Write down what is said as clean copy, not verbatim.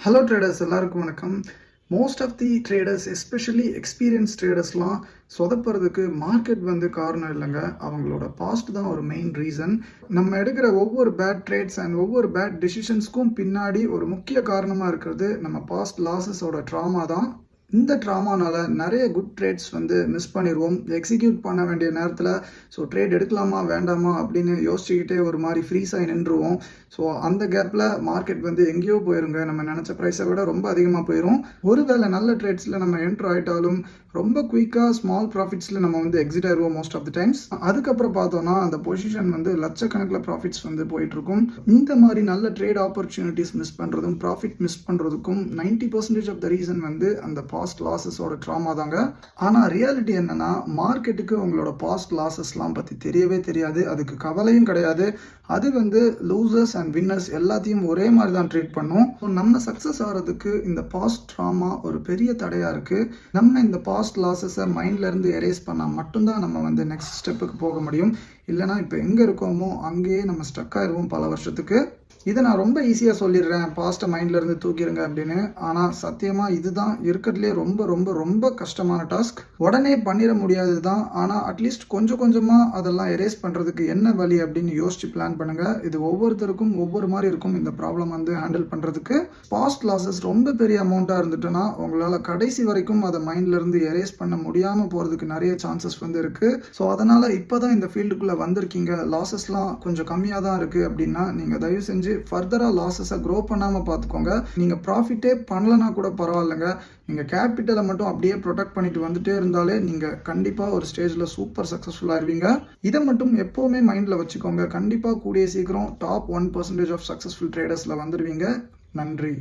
Hello traders எல்லாருக்கும் வணக்கம். Most of the traders especially experience ட்ரேடர்ஸ்லாம் சொதப்புறதுக்கு மார்க்கெட் காரணம் இல்லைங்க, அவங்களோட பாஸ்ட் தான் ஒரு மெயின் ரீசன். நம்ம எடுக்கிற ஒவ்வொரு பேட் ட்ரேட்ஸ் அண்ட் ஒவ்வொரு பேட் டிசிஷன்ஸ்க்கும் பின்னாடி ஒரு முக்கிய காரணமாக இருக்கிறது நம்ம பாஸ்ட் லாஸஸோட ட்ராமா தான். இந்த ட்ராமானால நிறைய குட் ட்ரேட்ஸ் மிஸ் பண்ணிடுவோம். எக்ஸிக்யூட் பண்ண வேண்டிய நேரத்தில் ட்ரேட் எடுக்கலாமா வேண்டாமா அப்படின்னு யோசிச்சுக்கிட்டே ஒரு மாதிரி ஃப்ரீஸ் ஆகி நின்றுவோம். அந்த கேப்பில் மார்க்கெட் எங்கேயோ போயிருங்க, நம்ம நினச்ச ப்ரைஸை விட ரொம்ப அதிகமாக போயிடும். ஒருவேளை நல்ல ட்ரேட்ஸில் நம்ம என்ட்ரு ஆகிட்டாலும் ரொம்ப குயிக்காக ஸ்மால் ப்ராஃபிட்ஸில் நம்ம எக்ஸிட் ஆயிடுவோம் மோஸ்ட் ஆஃப் தி டைம்ஸ். அதுக்கப்புறம் பார்த்தோன்னா அந்த பொசிஷன் லட்சக்கணக்கில் ப்ராஃபிட்ஸ் போயிட்டுருக்கும். இந்த மாதிரி நல்ல ட்ரேட் ஆப்பர்ச்சுனிட்டிஸ் மிஸ் பண்ணுறதும் ப்ராஃபிட் மிஸ் பண்ணுறதுக்கும் 90% ஆஃப் த ரீசன் அந்த பாஸ்ட் லாஸஸோட ட்ராமா தாங்க. ஆனால் ரியாலிட்டி என்னன்னா, மார்க்கெட்டுக்கு உங்களோட பாஸ்ட் லாஸஸ்லாம் பற்றி தெரியவே தெரியாது, அதுக்கு கவலையும் கிடையாது. அது லூசர்ஸ் அண்ட் வின்னர்ஸ் எல்லாத்தையும் ஒரே மாதிரி தான் ட்ரீட் பண்ணும். நம்ம சக்ஸஸ் ஆகிறதுக்கு இந்த பாஸ்ட் ட்ராமா ஒரு பெரிய தடையாக இருக்குது. நம்ம இந்த பாஸ்ட் லாஸஸை மைண்ட்லேருந்து எரேஸ் பண்ணால் மட்டும்தான் நம்ம நெக்ஸ்ட் ஸ்டெப்புக்கு போக முடியும். இல்லைனா இப்போ எங்கே இருக்கோமோ அங்கேயே நம்ம ஸ்டக் ஆயிடுவோம் பல வருஷத்துக்கு. இதை நான் ரொம்ப ஈஸியாக சொல்லிடுறேன், பாஸ்ட்டை மைண்ட்லேருந்து தூக்கிடுங்க அப்படின்னு. ஆனால் சத்தியமாக இதுதான் இருக்கிறதுலே ரொம்ப ரொம்ப ரொம்ப கஷ்டமான டாஸ்க். உடனே பண்ணிட முடியாது தான், ஆனால் அட்லீஸ்ட் கொஞ்சம் கொஞ்சமாக அதெல்லாம் எரேஸ் பண்ணுறதுக்கு என்ன வழி அப்படின்னு யோசிச்சு பிளான் பண்ணுங்கள். இது ஒவ்வொருத்தருக்கும் ஒவ்வொரு மாதிரி இருக்கும் இந்த ப்ராப்ளம் ஹேண்டில் பண்ணுறதுக்கு. பாஸ்ட் லாஸஸ் ரொம்ப பெரிய அமௌண்ட்டாக இருந்துட்டுன்னா உங்களால் கடைசி வரைக்கும் அதை மைண்ட்லேருந்து எரேஸ் பண்ண முடியாமல் போகிறதுக்கு நிறைய சான்சஸ் இருக்குது. ஸோ அதனால் இப்போ தான் இந்த ஃபீல்டுக்குள்ளே வந்திருக்கீங்க, லாஸஸ்லாம் கொஞ்சம் கம்மியாக தான் இருக்குது அப்படின்னா நீங்கள் தயவு செஞ்சு ஃபர்தராக லாஸஸை க்ரோ பண்ணாமல் பார்த்துக்கோங்க. நீங்கள் ப்ராஃபிட்டே பண்ணலன்னா கூட பரவாயில்லைங்க, நீங்கள் கேபிட்டலை மட்டும் அப்படியே ப்ரொடெக்ட் பண்ணிட்டு வந்துட்டே இருந்தாலே நீங்கள் கண்டிப்பாக ஒரு ஸ்டேஜில் சூப்பர் சக்ஸஸ்ஃபுல்லாக இருவீங்க. இதை மட்டும் எப்போவுமே மைண்டில் வச்சுக்கோங்க. கண்டிப்பாக கூடிய சீக்கிரம் டாப் 1% ஆஃப் சக்ஸஸ்ஃபுல் ட்ரேடர்ஸில் வந்துடுவீங்க. நன்றி.